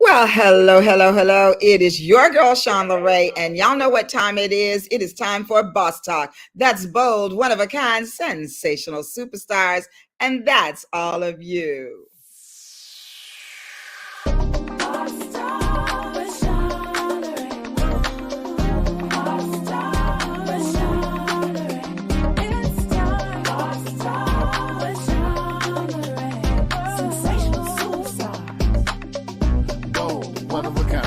Well, hello, hello, hello. It is your girl, Sean LeRae, and y'all know what time it is. It is time for Boss Talk. That's bold, one of a kind, sensational superstars, and that's all of you. One of a kind.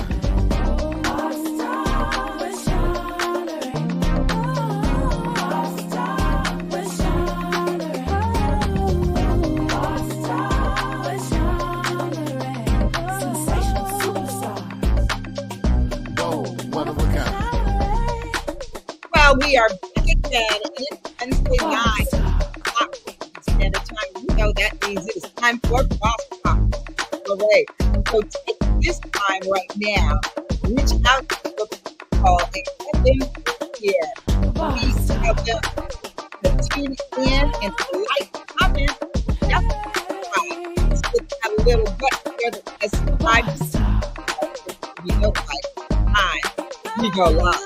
One of a kind. Well, we are back again. It's Wednesday night. Standard time. You know that means it is time for Boss Talk. LeRae. So take this time right now, reach out to the people and get them here. Please tell them to tune in and to like, comment, just subscribe. Hit that little button there that says subscribe. You know, like, hi, we go live.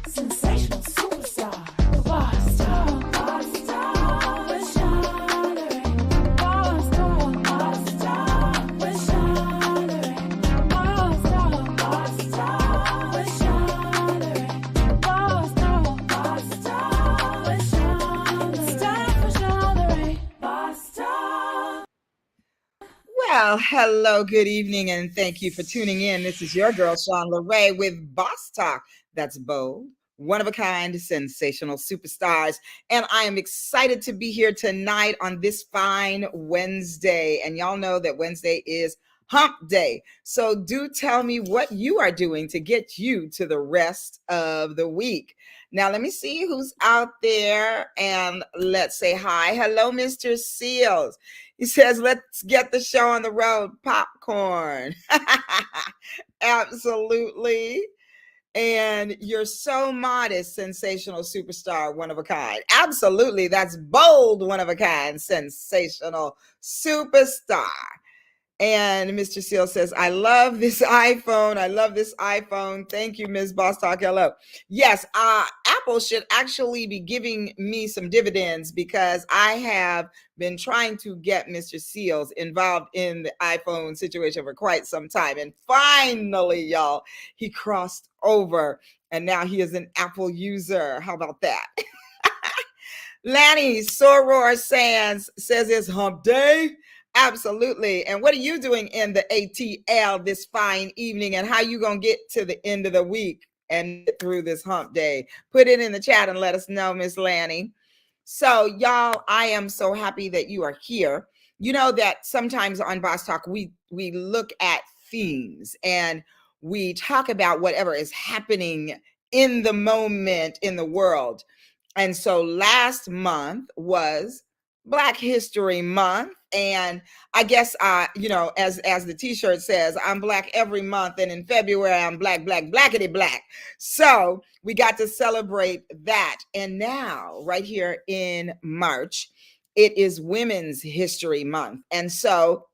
Sensational superstar, boss talk, boss talk, we're shining. Boss talk, boss talk, we're shining. Boss talk, boss talk, we're shining. Boss talk, boss talk, we're shining. It's time for shining. Boss talk. Well, hello, good evening, and thank you for tuning in. This is your girl, Sean LeRae, with Boss Talk. That's bold, one of a kind, sensational superstars. And I am excited to be here tonight on this fine Wednesday. And y'all know that Wednesday is hump day. So do tell me what you are doing to get you to the rest of the week. Now, let me see who's out there and let's say hi. Hello, Mr. Seals. He says, let's get the show on the road. Popcorn. Absolutely. And you're so modest, sensational superstar, one of a kind. Absolutely. That's bold, one of a kind, sensational superstar. And Mr. Seal says, I love this iPhone. I love this iPhone. Thank you, Ms. Boss Talk. Hello. Yes, Apple should actually be giving me some dividends because I have been trying to get Mr. Seals involved in the iPhone situation for quite some time. And finally, y'all, he crossed over and now he is an Apple user. How about that? Lanny Soror Sands says it's hump day. Absolutely. And what are you doing in the ATL this fine evening, and how you going to get to the end of the week and get through this hump day? Put it in the chat and let us know, Miss Lanny. So y'all, I am so happy that you are here. You know that sometimes on Boss Talk, we look at themes and we talk about whatever is happening in the moment in the world. And so last month was Black History Month. And I guess, as the t-shirt says, I'm Black every month. And in February, I'm Black, blackity black. So we got to celebrate that. And now right here in March, it is Women's History Month. And so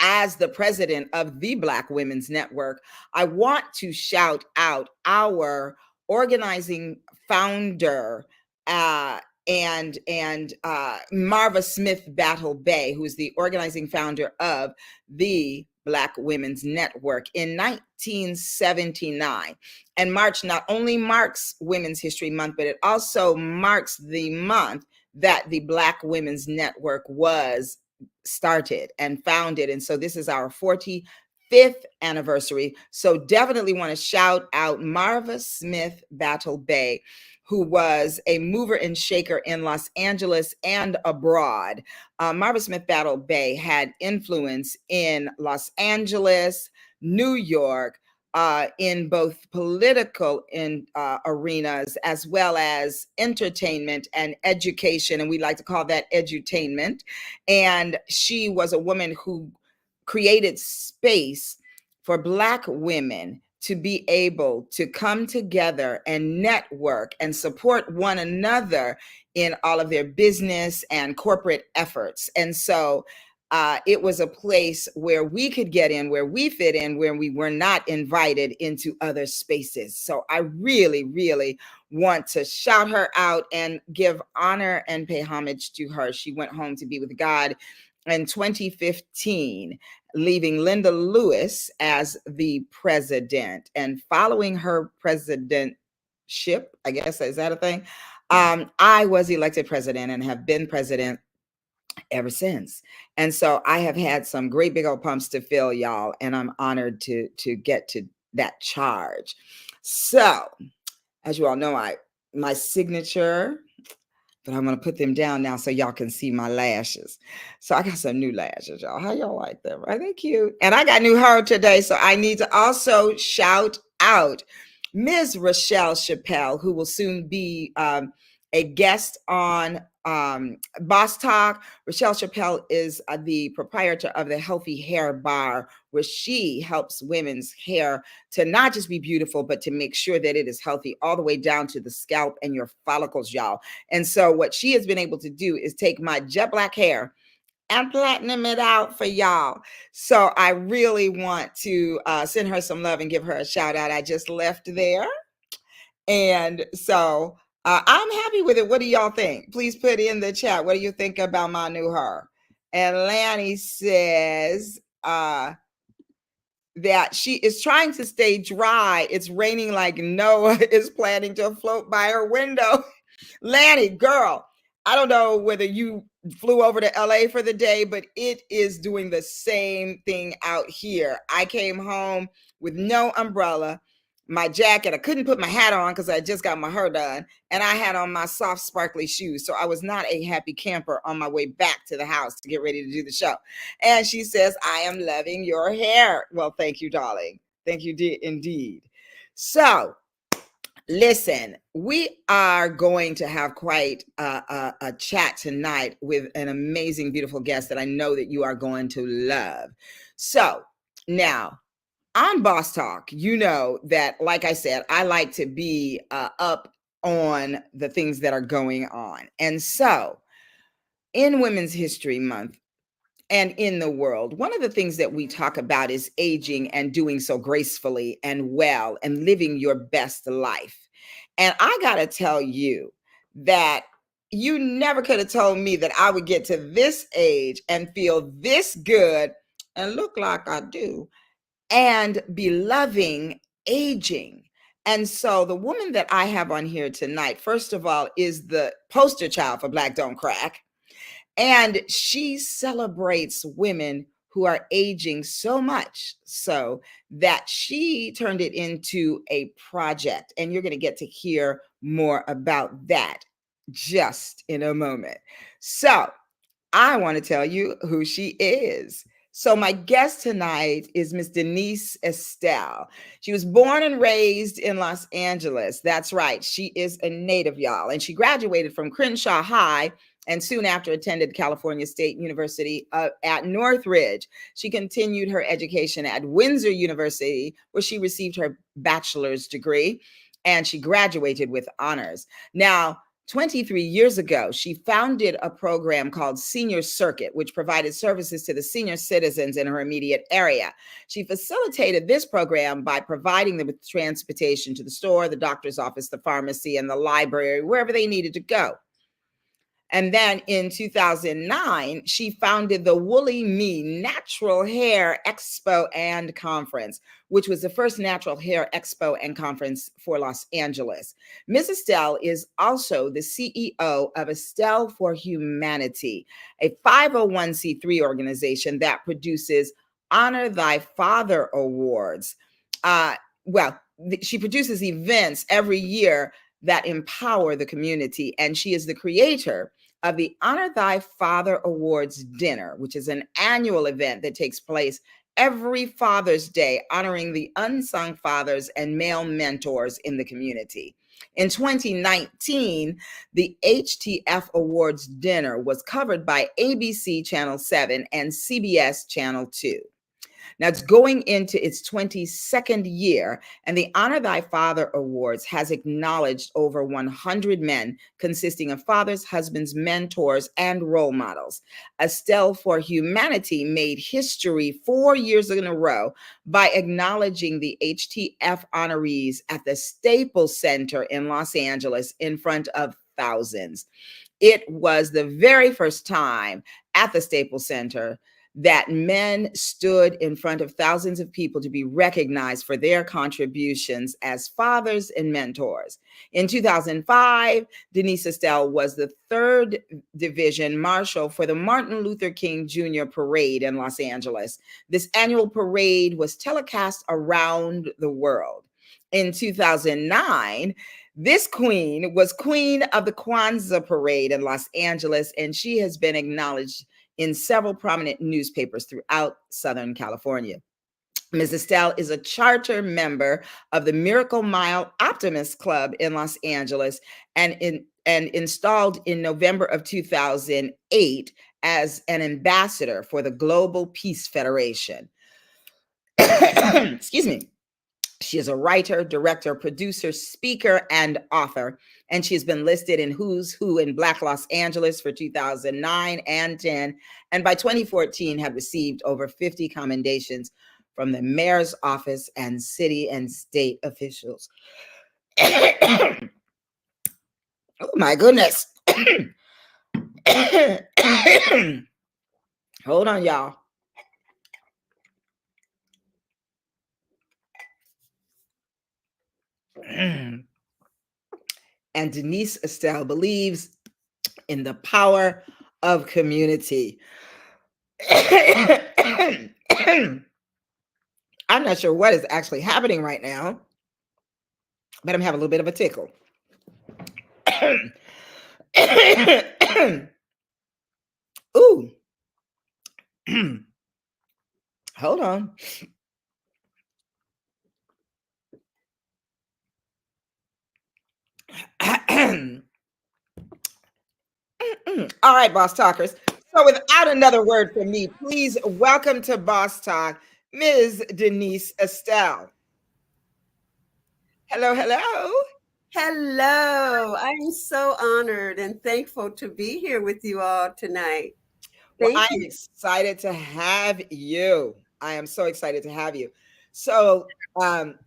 as the president of the Black Women's Network, I want to shout out our organizing founder, and Marva Smith Battle Bay, who is the organizing founder of the Black Women's Network in 1979. And March not only marks Women's History Month, but it also marks the month that the Black Women's Network was started and founded. And so this is our 45th anniversary. So definitely want to shout out Marva Smith Battle Bay, who was a mover and shaker in Los Angeles and abroad. Marva Smith Battle Bay had influence in Los Angeles, New York, in both political arenas as well as entertainment and education. And we like to call that edutainment. And she was a woman who created space for Black women to be able to come together and network and support one another in all of their business and corporate efforts. And so it was a place where we could get in, where we fit in, where we were not invited into other spaces. So I really, really want to shout her out and give honor and pay homage to her. She went home to be with God in 2015, leaving Linda Lewis as the president. And following her presidentship, I guess, is that a thing? I was elected president and have been president ever since. And so I have had some great big old pumps to fill, y'all, and I'm honored to get to that charge. So, as you all know, my signature, but I'm going to put them down now so y'all can see my lashes. So I got some new lashes, y'all. How y'all like them? Are they cute? And I got new hair today, so I need to also shout out Ms. Rochelle Chappelle, who will soon be a guest on Boss Talk. Rochelle Chappelle is the proprietor of the Healthy Hair Bar, where she helps women's hair to not just be beautiful, but to make sure that it is healthy all the way down to the scalp and your follicles, y'all. And so what she has been able to do is take my jet black hair and platinum it out for y'all. So I really want to send her some love and give her a shout out. I just left there. And so I'm happy with it. What do y'all think? Please put in the chat. What do you think about my new hair? And Lanny says that she is trying to stay dry. It's raining like Noah is planning to float by her window. Lanny, girl, I don't know whether you flew over to LA for the day, but it is doing the same thing out here. I came home with no umbrella, my jacket. I couldn't put my hat on because I just got my hair done, and I had on my soft, sparkly shoes. So I was not a happy camper on my way back to the house to get ready to do the show. And she says, I am loving your hair. Well, thank you, darling. Thank you indeed. So, listen, we are going to have quite a chat tonight with an amazing, beautiful guest that I know that you are going to love. So now on Boss Talk, you know that, like I said, I like to be up on the things that are going on. And so in Women's History Month, and in the world, one of the things that we talk about is aging and doing so gracefully and well and living your best life. And I got to tell you that you never could have told me that I would get to this age and feel this good and look like I do and be loving aging. And so the woman that I have on here tonight, first of all, is the poster child for Black Don't Crack. And she celebrates women who are aging so much so that she turned it into a project. And you're going to get to hear more about that just in a moment. So I want to tell you who she is. So my guest tonight is Miss Denise Estelle. She was born and raised in Los Angeles. That's right. She is a native, y'all. And she graduated from Crenshaw High and soon after attended California State University at Northridge. She continued her education at Windsor University, where she received her bachelor's degree, and she graduated with honors. Now, 23 years ago, she founded a program called Senior Circuit, which provided services to the senior citizens in her immediate area. She facilitated this program by providing them with transportation to the store, the doctor's office, the pharmacy, and the library, wherever they needed to go. And then in 2009, she founded the Woolly Me Natural Hair Expo and Conference, which was the first natural hair expo and conference for Los Angeles. Ms. Estelle is also the CEO of Estelle for Humanity, a 501c3 organization that produces Honor Thy Father Awards. She produces events every year that empower the community, and she is the creator of the Honor Thy Father Awards Dinner, which is an annual event that takes place every Father's Day, honoring the unsung fathers and male mentors in the community. In 2019, the HTF Awards Dinner was covered by ABC Channel 7 and CBS Channel 2. Now it's going into its 22nd year, and the Honor Thy Father Awards has acknowledged over 100 men consisting of fathers, husbands, mentors, and role models. Estelle for Humanity made history 4 years in a row by acknowledging the HTF honorees at the Staples Center in Los Angeles in front of thousands. It was the very first time at the Staples Center that men stood in front of thousands of people to be recognized for their contributions as fathers and mentors. In 2005, Denise Estelle was the 3rd Division Marshal for the Martin Luther King Jr. Parade in Los Angeles. This annual parade was telecast around the world. In 2009, this queen was queen of the Kwanzaa Parade in Los Angeles, and she has been acknowledged in several prominent newspapers throughout Southern California. Ms. Estelle is a charter member of the Miracle Mile Optimist Club in Los Angeles and installed in November of 2008 as an ambassador for the Global Peace Federation. Excuse me. She is a writer, director, producer, speaker, and author, and she has been listed in Who's Who in Black Los Angeles for 2009 and 10, and by 2014 had received over 50 commendations from the mayor's office and city and state officials. Oh my goodness. Hold on, y'all. And Denise Estelle believes in the power of community. I'm not sure what is actually happening right now, but I'm having a little bit of a tickle. Ooh. Hold on. All right, Boss Talkers. So without another word from me, please welcome to Boss Talk, Ms. Denise Estelle. Hello, hello. Hello. I'm so honored and thankful to be here with you all tonight. Well, Thank I am you. excited to have you. I am so excited to have you. So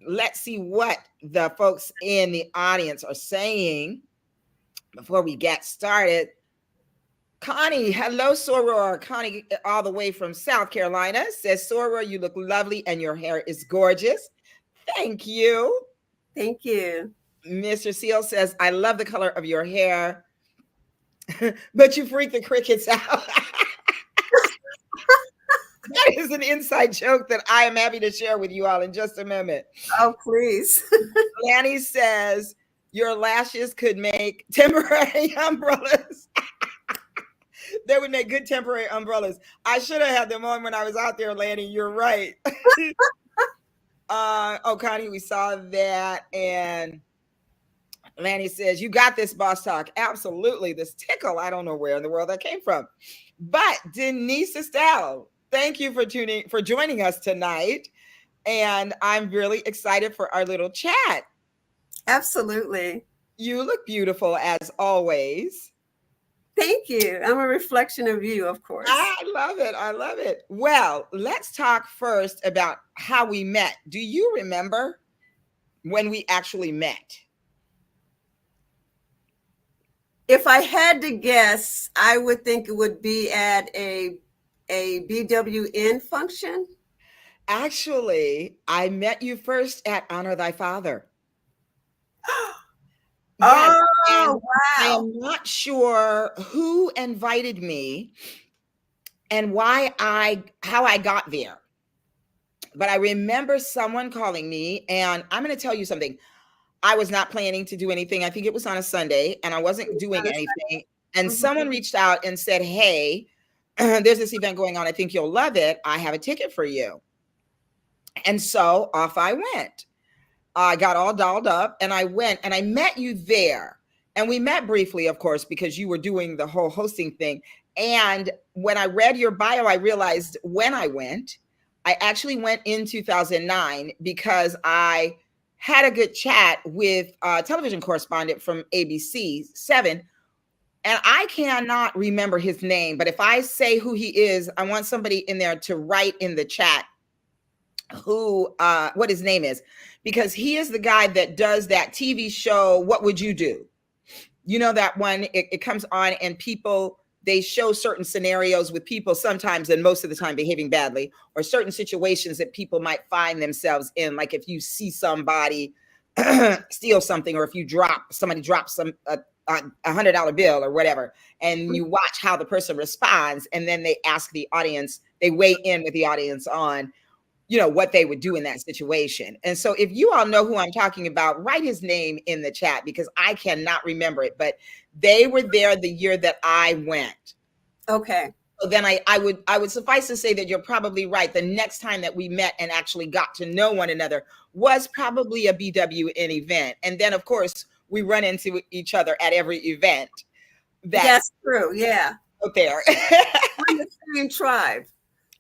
let's see what the folks in the audience are saying before we get started. Connie, hello, Soror. Connie, all the way from South Carolina, says, Soror, you look lovely and your hair is gorgeous. Thank you. Thank you. Mr. Seal says, I love the color of your hair, but you freak the crickets out. That is an inside joke that I am happy to share with you all in just a moment. Oh, please. Lanny says, your lashes could make temporary umbrellas. They would make good temporary umbrellas. I should have had them on when I was out there, Lanny. You're right. Oh, Connie, we saw that. And Lanny says, you got this, Boss Talk. Absolutely. This tickle, I don't know where in the world that came from. But Denise Estelle, thank you for joining us tonight. And I'm really excited for our little chat. Absolutely. You look beautiful as always. Thank you. I'm a reflection of you, of course. I love it. I love it. Well, let's talk first about how we met. Do you remember when we actually met? If I had to guess, I would think it would be at a BWN function. Actually, I met you first at Honor Thy Father. Oh, I wow. am not sure who invited me and how I got there. But I remember someone calling me, and I'm going to tell you something. I was not planning to do anything. I think it was on a Sunday, and I wasn't doing anything. And Mhm. someone reached out and said, hey, there's this event going on. I think you'll love it. I have a ticket for you. And so off I went. I got all dolled up and I went and I met you there. And we met briefly, of course, because you were doing the whole hosting thing. And when I read your bio, I realized when I went, I actually went in 2009 because I had a good chat with a television correspondent from ABC 7, and I cannot remember his name, but if I say who he is, I want somebody in there to write in the chat who what his name is, because he is the guy that does that TV show What Would You Do? You know that one, it comes on and people, they show certain scenarios with people sometimes and most of the time behaving badly, or certain situations that people might find themselves in, like if you see somebody steal something, or if you somebody drops a $100 bill or whatever, and you watch how the person responds, and then they ask the audience, they weigh in with the audience on what they would do in that situation. And so if you all know who I'm talking about, write his name in the chat because I cannot remember it, but they were there the year that I went. Okay. So then I would suffice to say that you're probably right. The next time that we met and actually got to know one another was probably a BWN event. And then of course we run into each other at every event. That's true. Yeah. Out there. We're in the same tribe.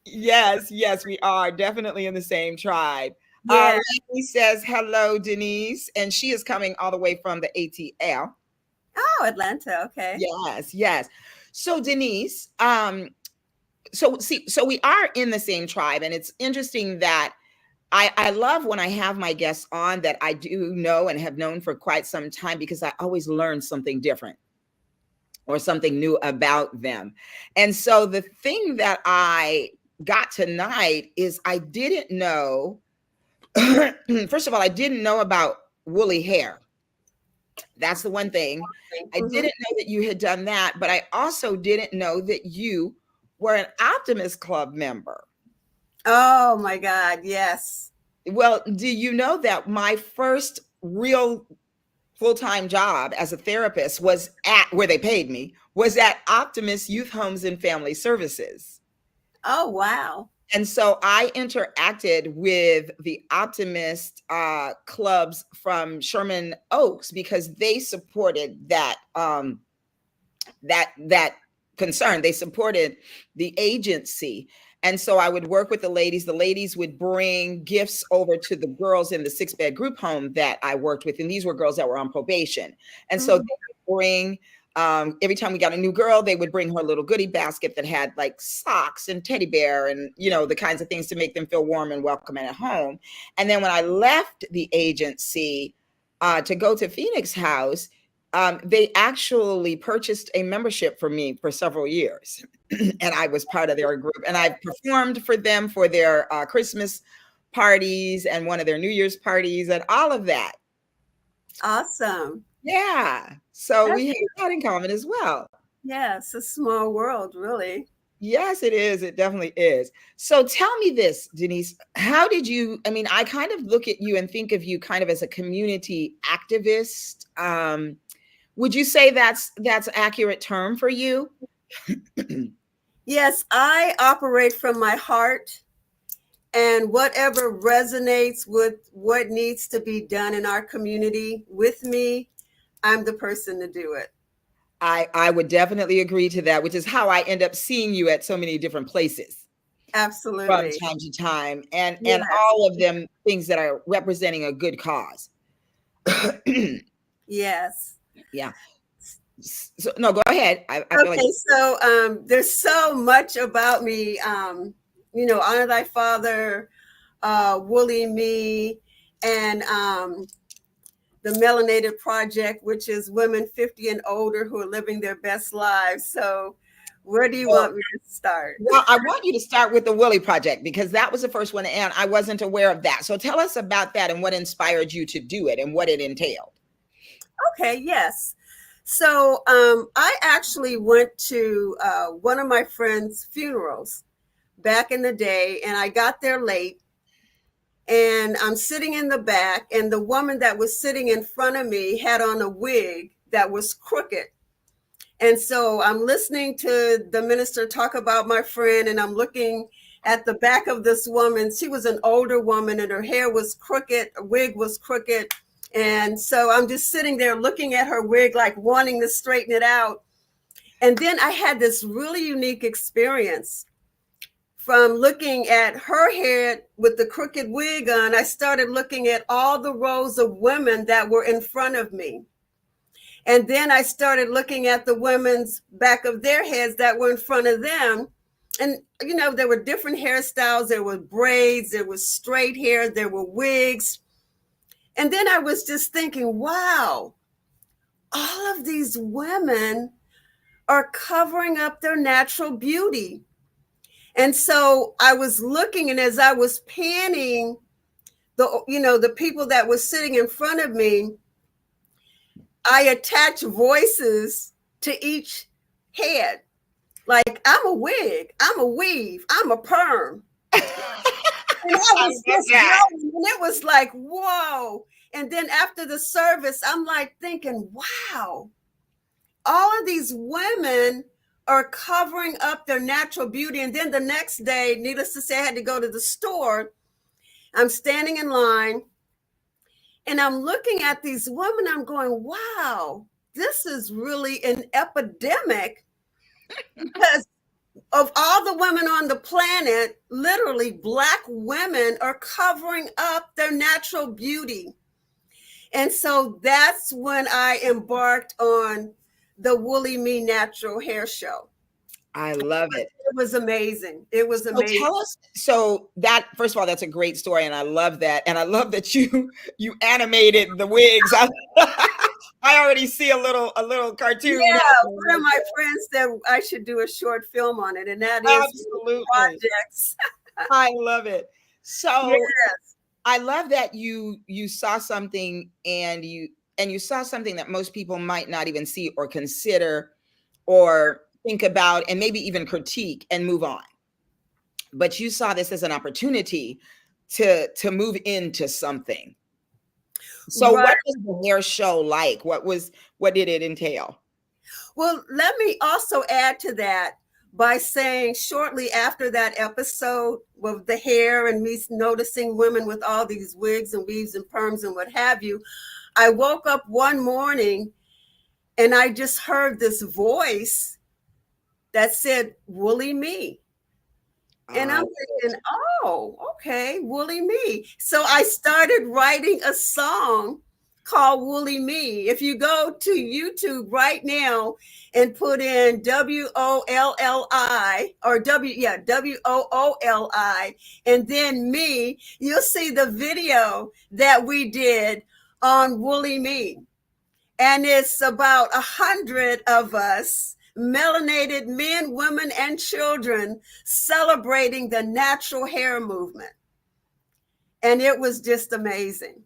Yes, we are definitely in the same tribe. Yeah. He says hello, Denise, and she is coming all the way from the ATL. Oh, Atlanta. Okay. Yes. So Denise, so we are in the same tribe, and it's interesting that I love when I have my guests on that I do know and have known for quite some time, because I always learn something different or something new about them. And so the thing that I got tonight is I didn't know, first of all, I didn't know about woolly hair. That's the one thing. I didn't know that you had done that, but I also didn't know that you were an Optimist Club member. Oh my God, yes. Well, do you know that my first real full-time job as a therapist was where they paid me, was at Optimist Youth Homes and Family Services. Oh, wow. And so I interacted with the Optimist clubs from Sherman Oaks because they supported that that concern. They supported the agency. And so I would work with the ladies. The ladies would bring gifts over to the girls in the 6-bed group home that I worked with. And these were girls that were on probation. And so they would bring, every time we got a new girl, they would bring her a little goodie basket that had like socks and teddy bear and, the kinds of things to make them feel warm and welcome and at home. And then when I left the agency to go to Phoenix House, they actually purchased a membership for me for several years. And I was part of their group, and I performed for them for their Christmas parties and one of their New Year's parties and all of that. Awesome. Yeah. So we have that in common as well. Yeah, it's a small world, really. Yes, it is. It definitely is. So tell me this, Denise, how did you, I kind of look at you and think of you kind of as a community activist. Would you say that's an accurate term for you? Yes, I operate from my heart, and whatever resonates with what needs to be done in our community with me, I'm the person to do it. I would definitely agree to that, which is how I end up seeing you at so many different places. Absolutely. From time to time, and all of them things that are representing a good cause. Yes. Yeah. So no, go ahead. I feel like so there's so much about me. Honor Thy Father, Woolly Me, and the Melanated Project, which is women 50 and older who are living their best lives. So where do you want me to start? Well, I want you to start with the Woolly Project because that was the first one, and I wasn't aware of that. So tell us about that and what inspired you to do it and what it entailed. Okay, yes. So I actually went to one of my friend's funerals back in the day, and I got there late, and I'm sitting in the back, and the woman that was sitting in front of me had on a wig that was crooked. And so I'm listening to the minister talk about my friend, and I'm looking at the back of this woman. She was an older woman, and her hair was crooked, her wig was crooked. And so I'm just sitting there looking at her wig, like wanting to straighten it out. And then I had this really unique experience. from looking at her head with the crooked wig on, I started looking at all the rows of women that were in front of me. And then I started looking at the women's back of their heads that were in front of them. And, you know, there were different hairstyles. There were braids, there was straight hair, there were wigs. And then I was just thinking, wow, all of these women are covering up their natural beauty. And so I was looking, and as I was panning the people that were sitting in front of me, I attached voices to each head. Like, I'm a wig, I'm a weave, I'm a perm. And I was just growing, and it was like, whoa. And then after the service, I'm like thinking, wow, all of these women are covering up their natural beauty. And then the next day, needless to say, I had to go to the store. I'm standing in line and I'm looking at these women. I'm going, wow, this is really an epidemic, because of all the women on the planet, literally Black women are covering up their natural beauty. And so that's when I embarked on the Woolly Me Natural Hair Show. I love it. It was amazing. It was amazing. Tell us. So that, first of all, that's a great story, and I love that. And I love that you animated the wigs. I already see a little cartoon. Yeah, one of my friends said I should do a short film on it, and that is absolutely projects. I love it. So Yes. I love that you saw something, and you saw something that most people might not even see or consider or think about, and maybe even critique and move on. But you saw this as an opportunity to move into something. So Right. what was the hair show like? What did it entail? Well, let me also add to that by saying, shortly after that episode with the hair and me noticing women with all these wigs and weaves and perms and what have you, I woke up one morning and I just heard this voice that said, Woolly Me. And I'm thinking, oh, okay, Woolly Me. So I started writing a song called Woolly Me. If you go to YouTube right now and put in WOLLI or WOOLI and then me, you'll see the video that we did on Woolly Me. And it's about 100 of us, melanated men, women, and children, celebrating the natural hair movement. And it was just amazing.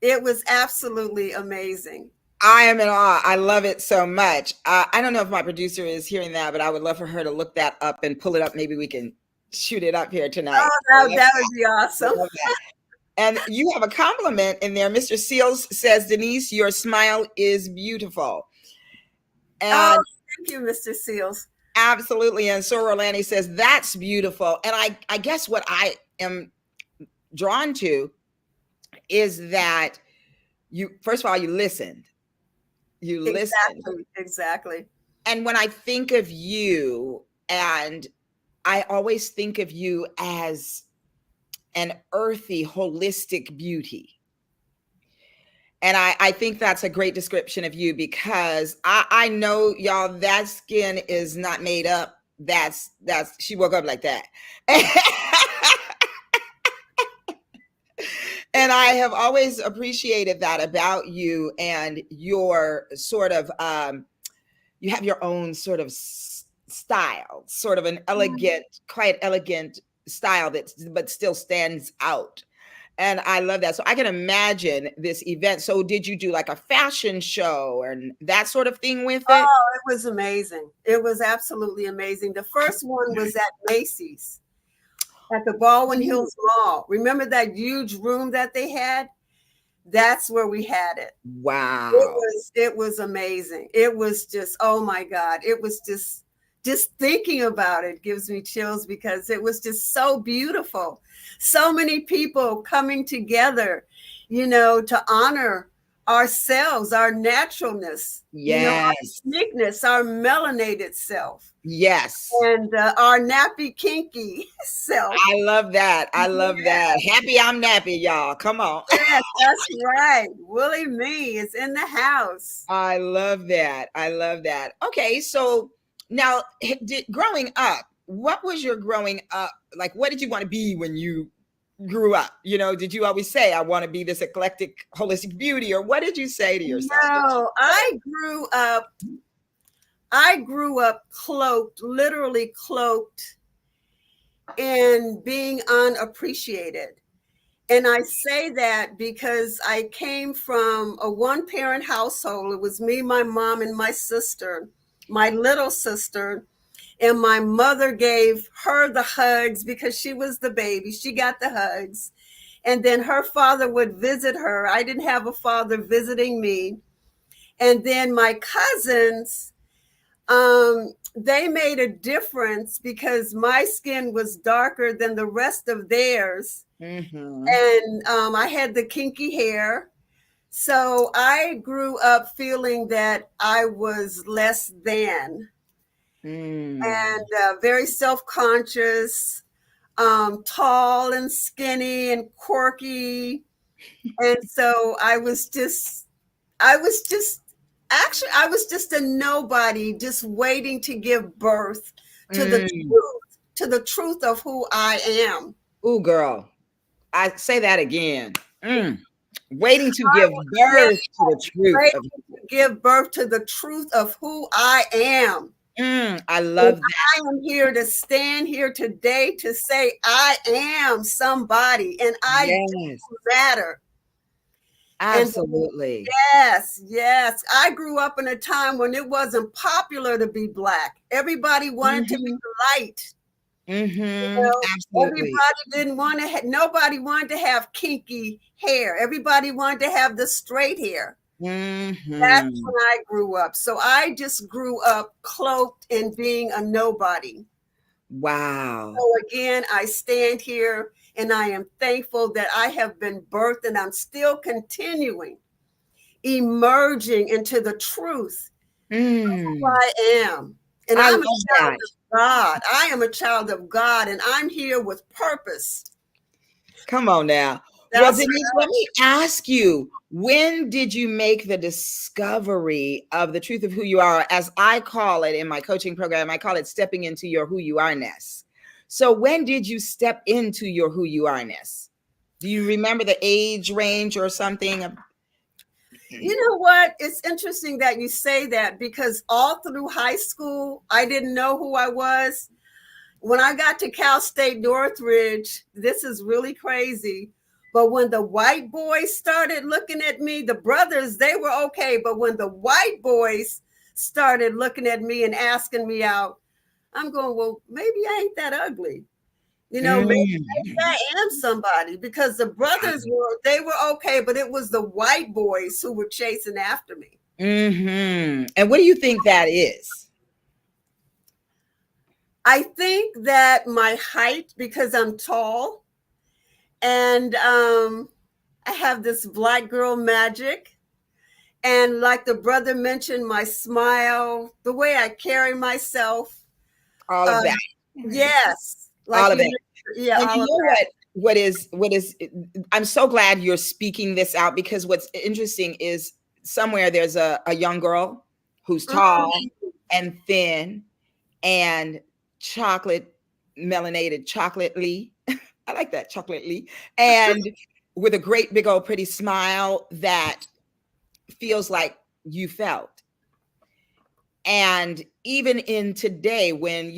It was absolutely amazing. I am in awe. I love it so much. I don't know if my producer is hearing that, but I would love for her to look that up and pull it up. Maybe we can shoot it up here tonight. Oh, that would be awesome. And you have a compliment in there. Mr. Seals says, Denise, your smile is beautiful. And thank you, Mr. Seals. Absolutely. And Sora Lanny says, that's beautiful. And I guess what I am drawn to is that you, first of all, you listened. You listened. Exactly. And when I think of you, and I always think of you as an earthy, holistic beauty. And I think that's a great description of you, because I know, y'all, that skin is not made up. That's she woke up like that. And I have always appreciated that about you, and your sort of, you have your own sort of style, sort of an elegant, quite elegant style but still stands out. And I love that. So I can imagine this event. So did you do like a fashion show and that sort of thing with it? Oh, it was amazing. It was absolutely amazing. The first one was at Macy's at the Baldwin Hills Mall. Remember that huge room that they had? That's where we had it. Wow. It was amazing. It was just, oh my God. It was just thinking about it gives me chills, because it was just so beautiful. So many people coming together, to honor ourselves, our naturalness, our Yes. uniqueness, our melanated self, Yes. and our nappy kinky self. I love that. I love that. Happy I'm nappy, y'all. Come on. Yes, that's right. Willie Me is in the house. I love that. I love that. Okay, so now growing up, what was your growing up like? What did you want to be when you grew up? Did you always say, I want to be this eclectic, holistic beauty, or what did you say to yourself? No, I grew up cloaked, literally cloaked in being unappreciated. And I say that because I came from a one-parent household. It was me, my mom, and my sister, my little sister. And my mother gave her the hugs because she was the baby. She got the hugs. And then her father would visit her. I didn't have a father visiting me. And then my cousins, they made a difference because my skin was darker than the rest of theirs. Mm-hmm. And I had the kinky hair. So I grew up feeling that I was less than and very self-conscious, tall and skinny and quirky. And so actually, I was just a nobody, just waiting to give birth to the truth of who I am. Ooh, girl. I say that again. Waiting to give birth to the truth. Waiting to give birth to the truth of who I am. I love that. I am here to stand here today to say I am somebody and I do matter. Absolutely. And yes. I grew up in a time when it wasn't popular to be Black. Everybody wanted to be the light. Absolutely. Nobody wanted to have kinky hair. Everybody wanted to have the straight hair. That's when I grew up. So I just grew up cloaked in being a nobody. Wow. So again, I stand here and I am thankful that I have been birthed and I'm still continuing emerging into the truth of who I am. And I'm a child of God. I am a child of God and I'm here with purpose. Come on now. Well, Denise, let me ask you, when did you make the discovery of the truth of who you are? As I call it in my coaching program, I call it stepping into your who you are-ness. So when did you step into your who you are-ness? Do you remember the age range or something? You know what? It's interesting that you say that because all through high school, I didn't know who I was. When I got to Cal State Northridge, this is really crazy. But when the white boys started looking at me, the brothers, they were okay. But when the white boys started looking at me and asking me out, I'm going, well, maybe I ain't that ugly. Maybe I am somebody because the brothers they were okay, but it was the white boys who were chasing after me. And what do you think that is? I think that my height, because I'm tall, and I have this Black girl magic. And like the brother mentioned, my smile, the way I carry myself. All of that. Yes. Like all of it. Yeah. And you know what is, I'm so glad you're speaking this out because what's interesting is somewhere there's a young girl who's tall and thin and melanated chocolately. I like that, chocolately. And with a great big old pretty smile that feels like you felt. And even in today, when,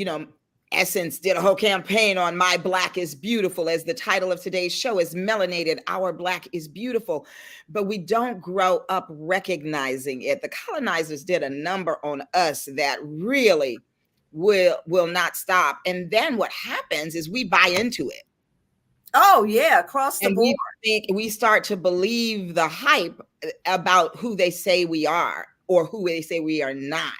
Essence did a whole campaign on My Black is Beautiful, as the title of today's show is Melanated Our Black is Beautiful. But we don't grow up recognizing it. The colonizers did a number on us that really will not stop. And then what happens is we buy into it. Oh, yeah, across the board. We start to believe the hype about who they say we are or who they say we are not.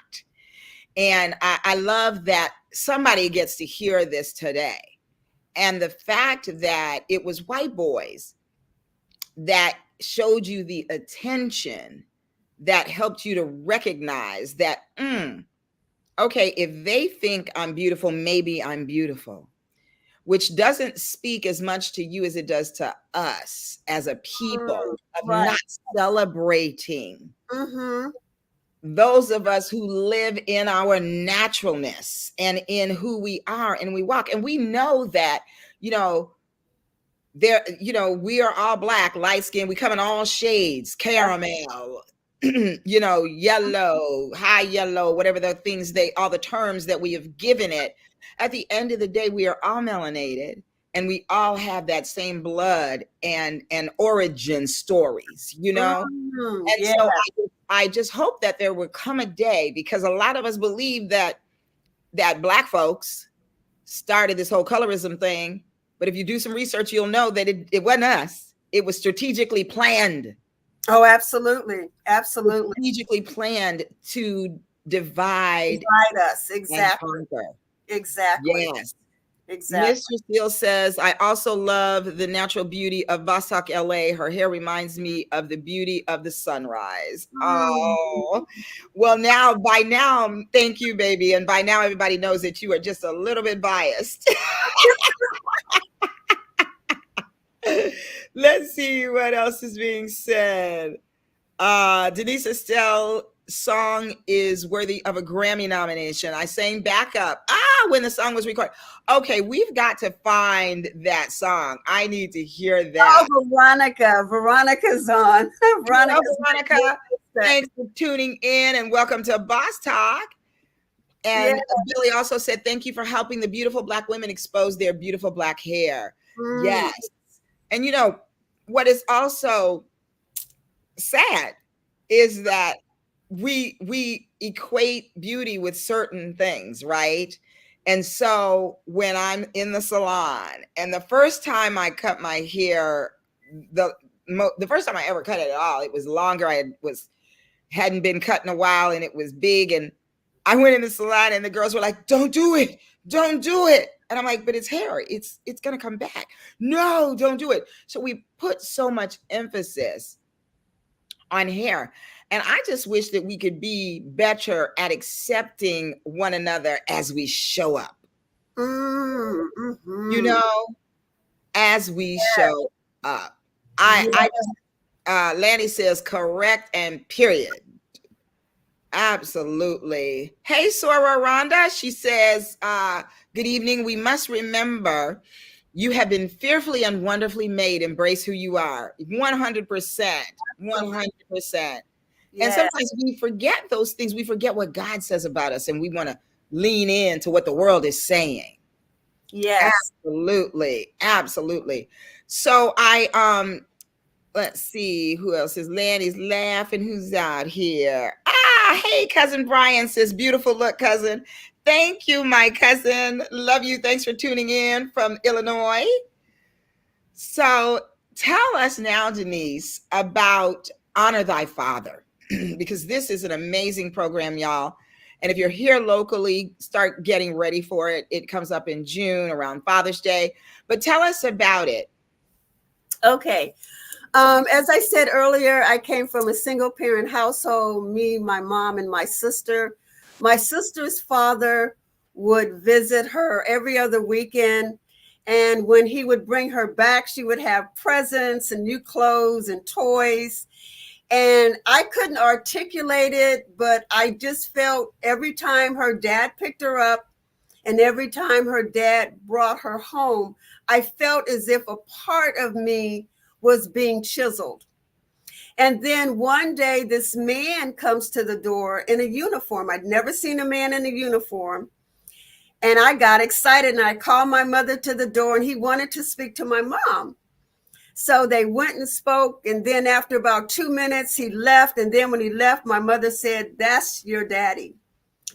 And I love that somebody gets to hear this today. And the fact that it was white boys that showed you the attention that helped you to recognize that, okay, if they think I'm beautiful, maybe I'm beautiful, which doesn't speak as much to you as it does to us as a people of Right. not celebrating Mm-hmm. those of us who live in our naturalness and in who we are and we walk. And we know that, we are all black, light skin, we come in all shades, caramel, yellow, high yellow, whatever the things all the terms that we have given it. At the end of the day, we are all melanated and we all have that same blood and origin stories, And Yeah. so I just hope that there will come a day, because a lot of us believe that Black folks started this whole colorism thing. But if you do some research, you'll know that it wasn't us. It was strategically planned. Oh, absolutely. Absolutely. Strategically planned to divide us. Exactly. and conquer. Exactly. Yes. Exactly. Mr. Steele says, I also love the natural beauty of Bostock, LA. Her hair reminds me of the beauty of the sunrise. Oh, well, by now, thank you, baby. And by now, everybody knows that you are just a little bit biased. Let's see what else is being said. Denise Estelle song is worthy of a Grammy nomination. I sang backup when the song was recorded. Okay, we've got to find that song. I need to hear that. Oh, Veronica's on. Veronica, thanks for tuning in and welcome to Boss Talk. And Billy also said, thank you for helping the beautiful Black women expose their beautiful Black hair. Yes. And what is also sad is that we equate beauty with certain things, right? And so when I'm in the salon, and the first time I cut my hair, the first time I ever cut it at all, it was longer. Hadn't been cut in a while, and it was big. And I went in the salon, and the girls were like, "Don't do it, don't do it." And I'm like, "But it's hair. It's gonna come back. No, don't do it." So we put so much emphasis on hair. And I just wish that we could be better at accepting one another as we show up. As we show up. Lanny says correct and period. Absolutely. Hey, Sora Rhonda. She says, good evening. We must remember you have been fearfully and wonderfully made. Embrace who you are. 100%. 100%. And sometimes we forget those things. We forget what God says about us, and we want to lean into what the world is saying. Yes. Absolutely. Absolutely. So let's see who else is. Lanny's laughing. Who's out here? Hey, cousin Brian says, beautiful look, cousin. Thank you, my cousin. Love you. Thanks for tuning in from Illinois. So tell us now, Denise, about Honor Thy Father, because this is an amazing program, y'all. And if you're here locally, start getting ready for it. It comes up in June around Father's Day. But tell us about it. Okay. As I said earlier, I came from a single parent household, me, my mom, and my sister. My sister's father would visit her every other weekend. And when he would bring her back, she would have presents and new clothes and toys. And I couldn't articulate it, but I just felt every time her dad picked her up and every time her dad brought her home, I felt as if a part of me was being chiseled. And then one day this man comes to the door in a uniform. I'd never seen a man in a uniform. And I got excited and I called my mother to the door and he wanted to speak to my mom. So they went and spoke. And then after about 2 minutes, he left. And then when he left, my mother said, "That's your daddy."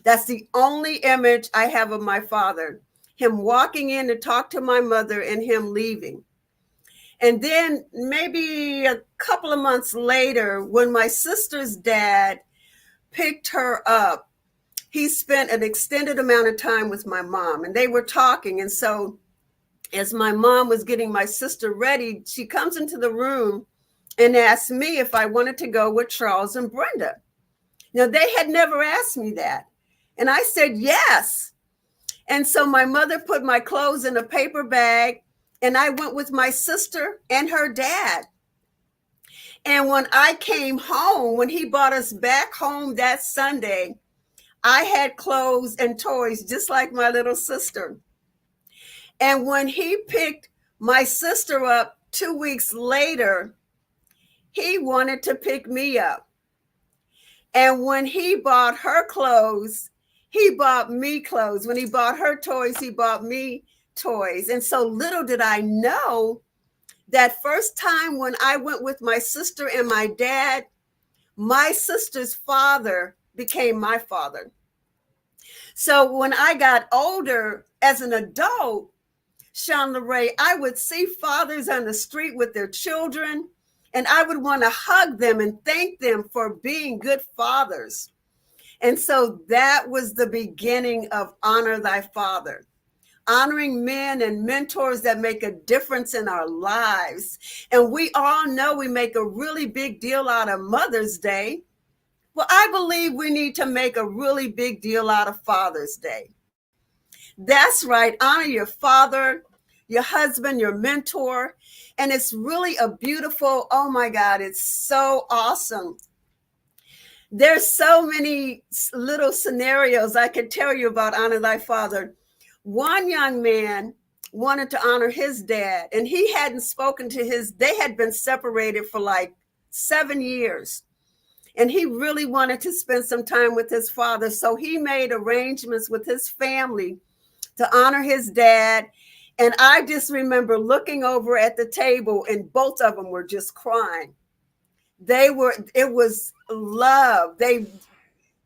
That's the only image I have of my father, him walking in to talk to my mother and him leaving. And then maybe a couple of months later, when my sister's dad picked her up, he spent an extended amount of time with my mom and they were talking. And so as my mom was getting my sister ready, she comes into the room and asked me if I wanted to go with Charles and Brenda. Now, they had never asked me that. And I said yes. And so my mother put my clothes in a paper bag, and I went with my sister and her dad. And when I came home, when he brought us back home that Sunday, I had clothes and toys just like my little sister. And when he picked my sister up 2 weeks later, he wanted to pick me up. And when he bought her clothes, he bought me clothes. When he bought her toys, he bought me toys. And so little did I know that first time when I went with my sister and my dad, my sister's father became my father. So when I got older as an adult, Sean LeRae, I would see fathers on the street with their children, and I would want to hug them and thank them for being good fathers. And so that was the beginning of Honor Thy Father, honoring men and mentors that make a difference in our lives. And we all know we make a really big deal out of Mother's Day. Well, I believe we need to make a really big deal out of Father's Day. That's right. Honor your father, your husband, your mentor. And it's really a beautiful, oh my God, it's so awesome. There's so many little scenarios I could tell you about Honor Thy Father. One young man wanted to honor his dad, and he hadn't spoken to they had been separated for like 7 years. And he really wanted to spend some time with his father. So he made arrangements with his family to honor his dad. And I just remember looking over at the table, and both of them were just crying. It was love. They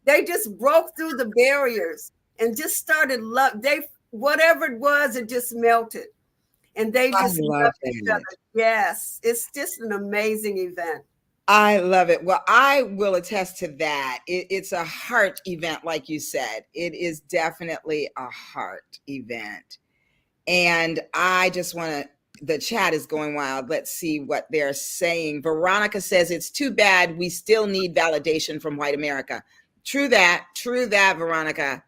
just broke through the barriers and just started love. Whatever it was, it just melted. And they just loved each other. Yes, it's just an amazing event. I love it. Well, I will attest to that. It's a heart event, like you said. It is definitely a heart event. And I just want to, the chat is going wild. Let's see what they're saying. Veronica says, it's too bad we still need validation from white America. True that, Veronica.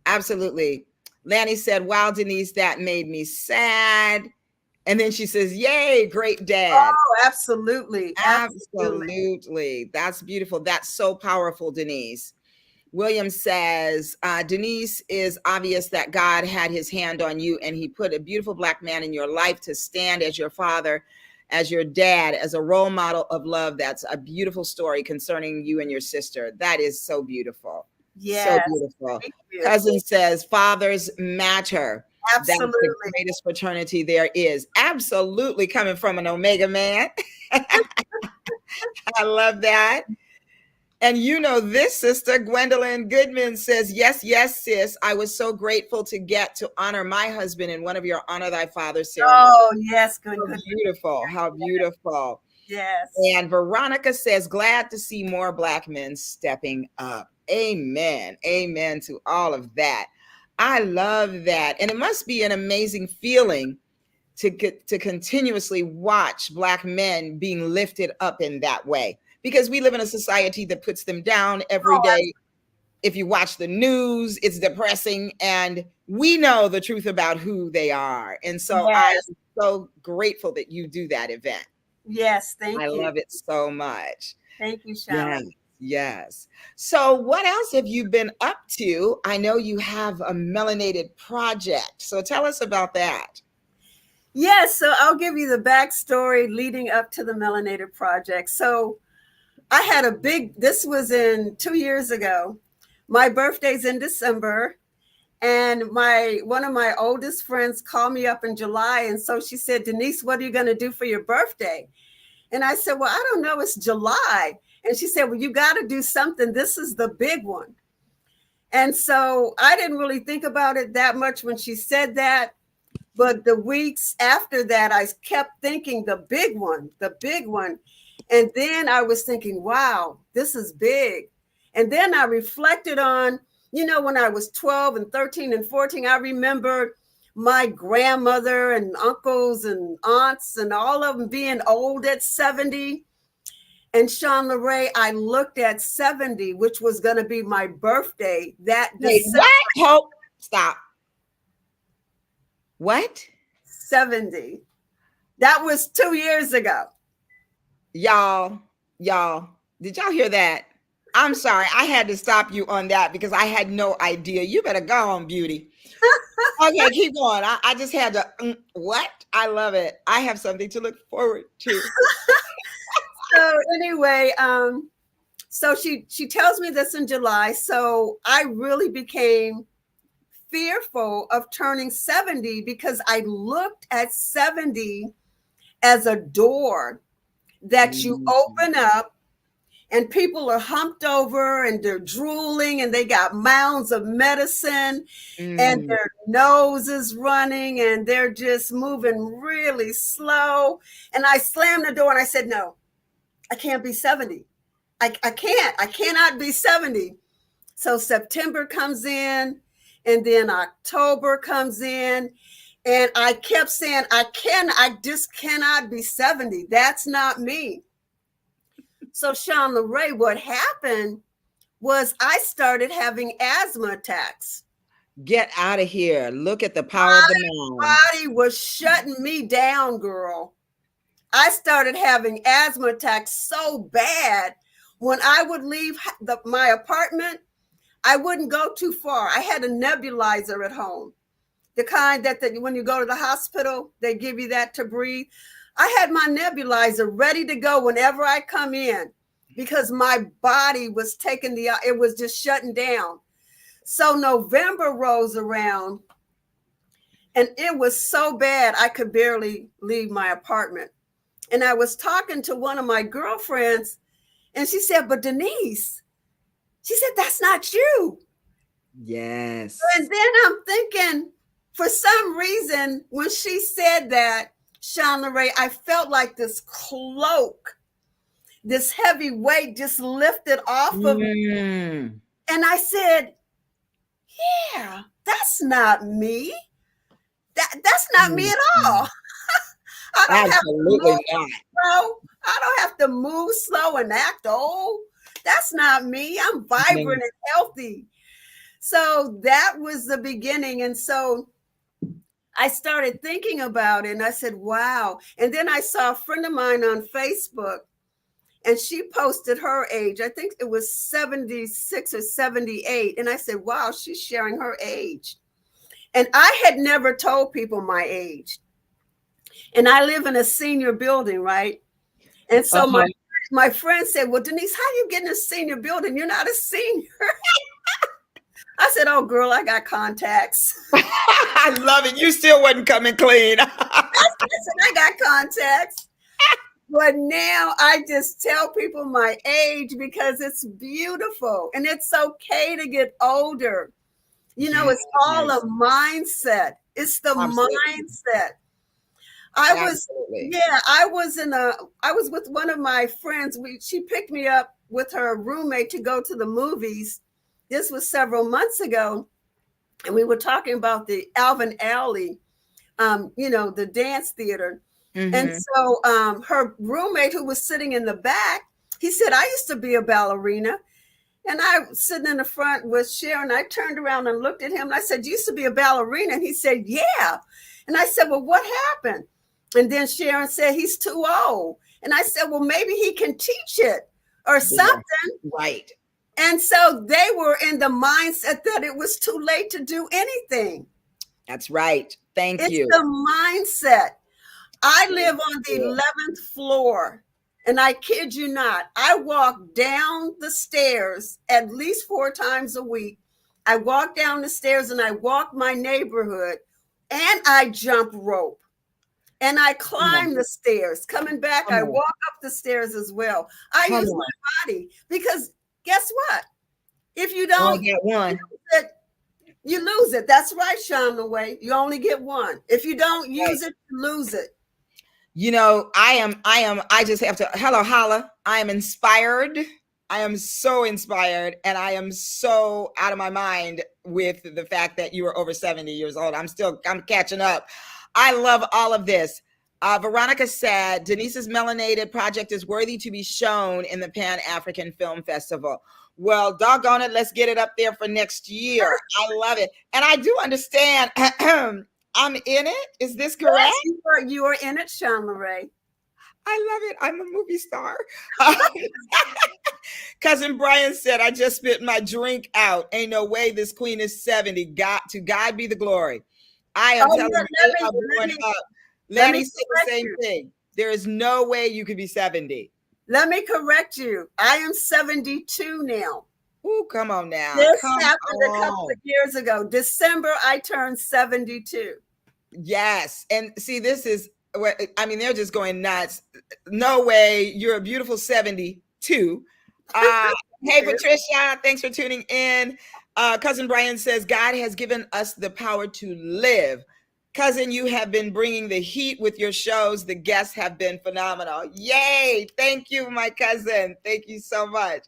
Absolutely. Lanny said, wow, Denise, that made me sad. And then she says, yay, great dad. Oh, absolutely. Absolutely. That's beautiful. That's so powerful, Denise. William says, Denise, is obvious that God had his hand on you and he put a beautiful Black man in your life to stand as your father, as your dad, as a role model of love. That's a beautiful story concerning you and your sister. That is so beautiful. Yes. So beautiful. Cousin says, fathers matter. Absolutely. That's the greatest fraternity there is. Absolutely, coming from an Omega man. I love that. And you know this, sister, Gwendolyn Goodman says, yes, yes, sis. I was so grateful to get to honor my husband in one of your Honor Thy Father ceremonies. Oh, yes. Good. How beautiful. How beautiful. Yes. And Veronica says, glad to see more Black men stepping up. Amen. Amen to all of that. I love that. And it must be an amazing feeling to continuously watch Black men being lifted up in that way, because we live in a society that puts them down every day. If you watch the news, it's depressing, and we know the truth about who they are. And so I'm so grateful that you do that event. Yes, thank you. I love it so much. Thank you, Sharon. Yes. So what else have you been up to? I know you have a melanated project. So tell us about that. Yes, so I'll give you the backstory leading up to the Melanated Project. So I had this was in 2 years ago. My birthday's in December, and one of my oldest friends called me up in July. And so she said, Denise, what are you going to do for your birthday? And I said, well, I don't know, it's July. And she said, well, you got to do something. This is the big one. And so I didn't really think about it that much when she said that. But the weeks after that, I kept thinking the big one. And then I was thinking, wow, this is big. And then I reflected on, when I was 12 and 13 and 14, I remembered my grandmother and uncles and aunts and all of them being old at 70. And Sean Leray, I looked at 70, which was going to be my birthday that Wait, December. what? Hope. Stop. What? 70. That was 2 years ago. Y'all, did y'all hear that? I'm sorry. I had to stop you on that because I had no idea. You better go on, beauty. Okay, keep going. I just had to, what? I love it. I have something to look forward to. So anyway, so she tells me this in July. So I really became fearful of turning 70 because I looked at 70 as a door that you open up and people are humped over and they're drooling and they got mounds of medicine and their nose is running and they're just moving really slow. And I slammed the door and I said, no, I can't be 70. I cannot be 70. So September comes in and then October comes in. And I kept saying, I just cannot be 70. That's not me. So Sean Leray, what happened was I started having asthma attacks. Get out of here. Look at the power of the My mind. body was shutting me down, girl. I started having asthma attacks so bad. When I would leave my apartment, I wouldn't go too far. I had a nebulizer at home. The kind that when you go to the hospital, they give you that to breathe. I had my nebulizer ready to go whenever I come in because my body was it was just shutting down. So November rolls around and it was so bad I could barely leave my apartment. And I was talking to one of my girlfriends and she said, but Denise, she said, that's not you. Yes. And then I'm thinking, for some reason, when she said that, Sean Leray, I felt like this cloak, this heavy weight just lifted off of me. And I said, yeah, that's not me. That's not me at all. I don't Absolutely have to move slow. I don't have to move slow and act old. That's not me. I'm vibrant and healthy. So that was the beginning. And so I started thinking about it and I said, wow. And then I saw a friend of mine on Facebook and she posted her age. I think it was 76 or 78. And I said, wow, she's sharing her age. And I had never told people my age. And I live in a senior building, right? And so my friend said, well, Denise, how you get in a senior building? You're not a senior. I said, oh, girl, I got contacts. I love it. You still wasn't coming clean. I said, I got contacts. But now I just tell people my age because it's beautiful and it's okay to get older. You know, it's all a mindset. It's the mindset. I was with one of my friends. She picked me up with her roommate to go to the movies. This was several months ago. And we were talking about the Alvin Alley, the dance theater. Mm-hmm. And so her roommate who was sitting in the back, he said, I used to be a ballerina. And I was sitting in the front with Sharon. I turned around and looked at him and I said, you used to be a ballerina? And he said, yeah. And I said, well, what happened? And then Sharon said, he's too old. And I said, well, maybe he can teach it or something. Right. And so they were in the mindset that it was too late to do anything. That's right. Thank you. It's the mindset. I live on the 11th floor. And I kid you not, I walk down the stairs at least 4 times a week. I walk down the stairs and I walk my neighborhood and I jump rope and I climb the stairs. Coming back, I walk up the stairs as well. I use my body because guess what? If you don't get one, you lose it. That's right, Sean Leray. You only get one. If you don't use it, you lose it. You know, I just have to, hello, holla. I am inspired. I am so inspired. And I am so out of my mind with the fact that you were over 70 years old. I'm catching up. I love all of this. Veronica said, Denise's Melanated project is worthy to be shown in the Pan-African Film Festival. Well, doggone it, let's get it up there for next year. I love it. And I do understand I'm in it. Is this correct? Yes, you are in it, Sean Lorraine. I love it. I'm a movie star. Cousin Brian said, I just spit my drink out. Ain't no way this queen is 70. To God be the glory. I am telling you, Lanny said the same thing. There is no way you could be 70. Let me correct you. I am 72 now. Ooh, come on now. This happened a couple of years ago. December, I turned 72. Yes. And see, this is, I mean, they're just going nuts. No way. You're a beautiful 72. Hey, Patricia, thanks for tuning in. Cousin Brian says, God has given us the power to live. Cousin, you have been bringing the heat with your shows. The guests have been phenomenal. Yay. Thank you, my cousin. Thank you so much.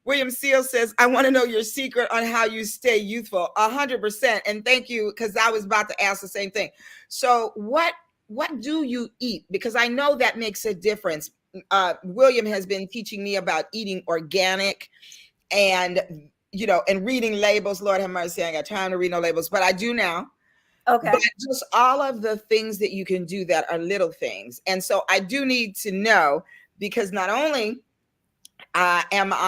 William Seal says, I want to know your secret on how you stay youthful. 100%. And thank you, because I was about to ask the same thing. So what do you eat? Because I know that makes a difference. William has been teaching me about eating organic and, and reading labels. Lord have mercy, I ain't got time to read no labels, but I do now. Okay. But just all of the things that you can do that are little things. And so I do need to know, because not only I'm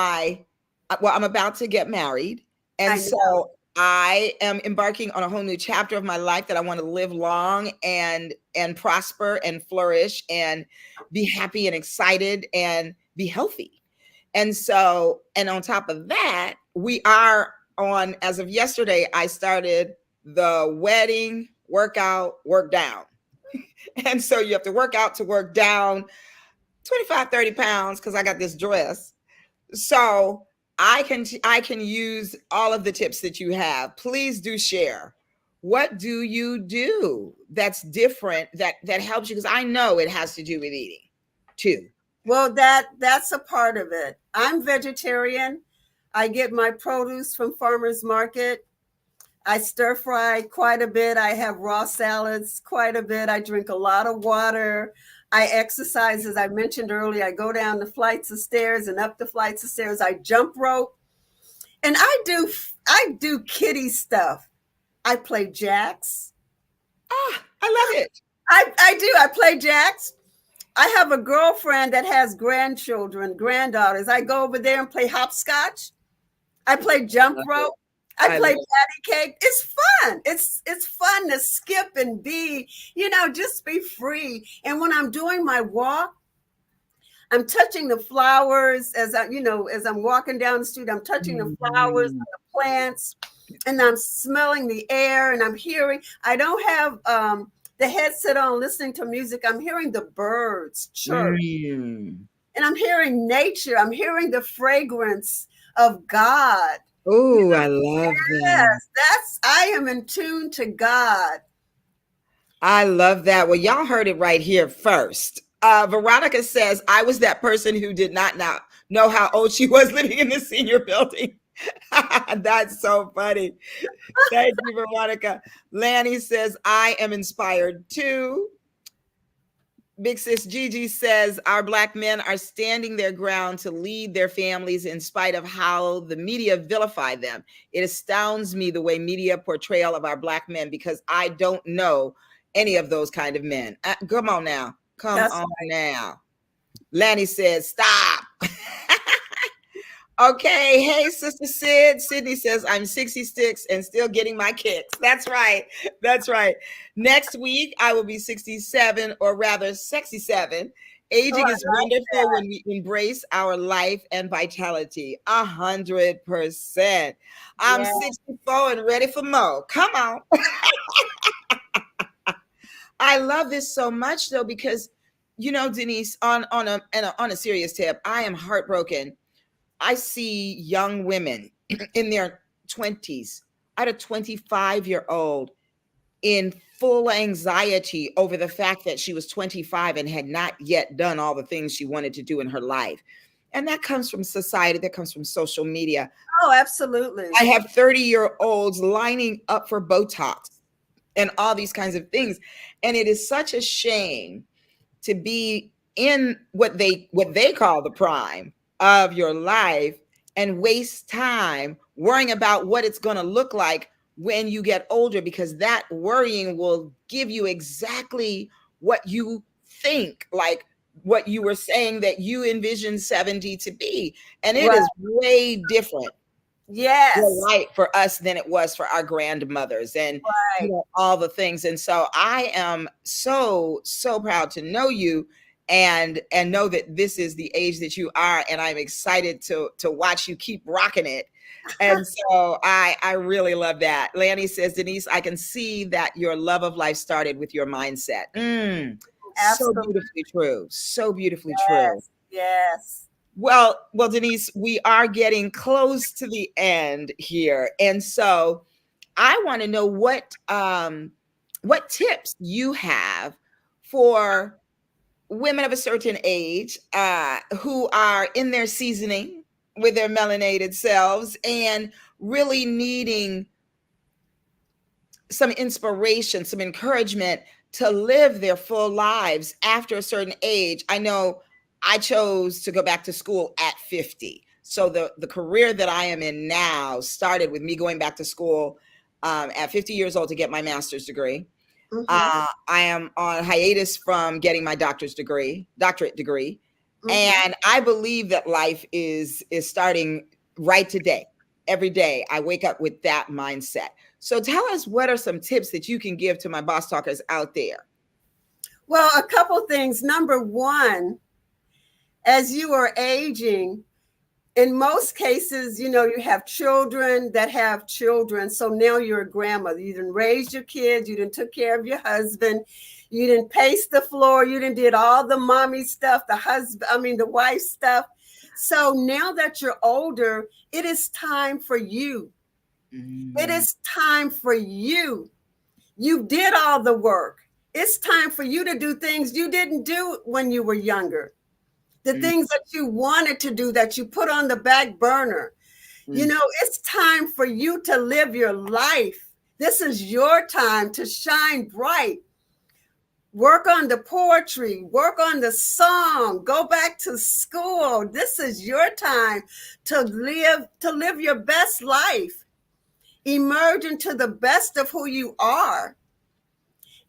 about to get married. And so I am embarking on a whole new chapter of my life that I want to live long and prosper and flourish and be happy and excited and be healthy. And so, and on top of that, we are on, as of yesterday, I started the wedding workout, work down. And so you have to work out to work down 25, 30 pounds because I got this dress. So I can use all of the tips that you have. Please do share. What do you do that's different that helps you? Because I know it has to do with eating too. Well, that's a part of it. I'm vegetarian. I get my produce from farmers market. I stir fry quite a bit. I have raw salads quite a bit. I drink a lot of water. I exercise, as I mentioned earlier. I go down the flights of stairs and up the flights of stairs. I jump rope, and I do kiddie stuff. I play jacks. I love it. I do. I play jacks. I have a girlfriend that has granddaughters. I go over there and play hopscotch. I play jump rope. I play patty cake. It's fun. It's fun to skip and be, just be free. And when I'm doing my walk, I'm touching the flowers as I'm walking down the street. I'm touching the flowers and the plants, and I'm smelling the air, and I'm hearing. I don't have the headset on listening to music. I'm hearing the birds chirp, and I'm hearing nature. I'm hearing the fragrance of God. Oh, I love that. Yes, I am in tune to God. I love that. Well, y'all heard it right here first. Veronica says, I was that person who did not know how old she was living in the senior building. That's so funny. Thank you, Veronica. Lanny says, I am inspired too. Big sis Gigi says, our Black men are standing their ground to lead their families in spite of how the media vilify them. It astounds me the way media portrayal of our Black men, because I don't know any of those kind of men. Come on now. Now. Lanny says, stop. Okay. Hey, Sister Sid. Sydney says, I'm 66 and still getting my kicks. That's right. That's right. Next week, I will be 67, or rather 67. Aging is wonderful when we embrace our life and vitality. 100%. I'm 64 and ready for more. Come on. I love this so much, though, because, Denise, on a serious tip, I am heartbroken. I see young women in their 20s. I had a 25-year-old in full anxiety over the fact that she was 25 and had not yet done all the things she wanted to do in her life. And that comes from society, that comes from social media. Oh, absolutely. I have 30-year-olds lining up for Botox. and all these kinds of things. And it is such a shame to be in what they call the prime of your life and waste time worrying about what it's going to look like when you get older, because that worrying will give you exactly what you think, like what you were saying that you envision 70 to be, and it Right. is way different Yes. right for us than it was for our grandmothers, and Right. all the things. And so I am so proud to know you, and know that this is the age that you are, and I'm excited to watch you keep rocking it. And so I really love that. Lanny says, Denise, I can see that your love of life started with your mindset. So Absolutely. beautifully true. So beautifully true. Yes. Well, Denise, we are getting close to the end here. And so I want to know what tips you have for women of a certain age who are in their seasoning with their melanated selves and really needing some inspiration, some encouragement to live their full lives after a certain age. I know I chose to go back to school at 50. So the career that I am in now started with me going back to school at 50 years old to get my master's degree. Mhm. I am on hiatus from getting my doctorate degree. Mhm. And I believe that life is starting right today. Every day I wake up with that mindset. So tell us, what are some tips that you can give to my boss talkers out there? Well, a couple things. Number one, as you are aging, in most cases, you have children that have children. So now you're a grandmother. You didn't raise your kids. You didn't took care of your husband. You didn't pace the floor. You didn't did all the mommy stuff, the wife stuff. So now that you're older, it is time for you. It is time for you. You did all the work. It's time for you to do things you didn't do when you were younger. The things that you wanted to do that you put on the back burner. It's time for you to live your life. This is your time to shine bright. Work on the poetry, work on the song, go back to school. This is your time to live your best life. Emerge into the best of who you are.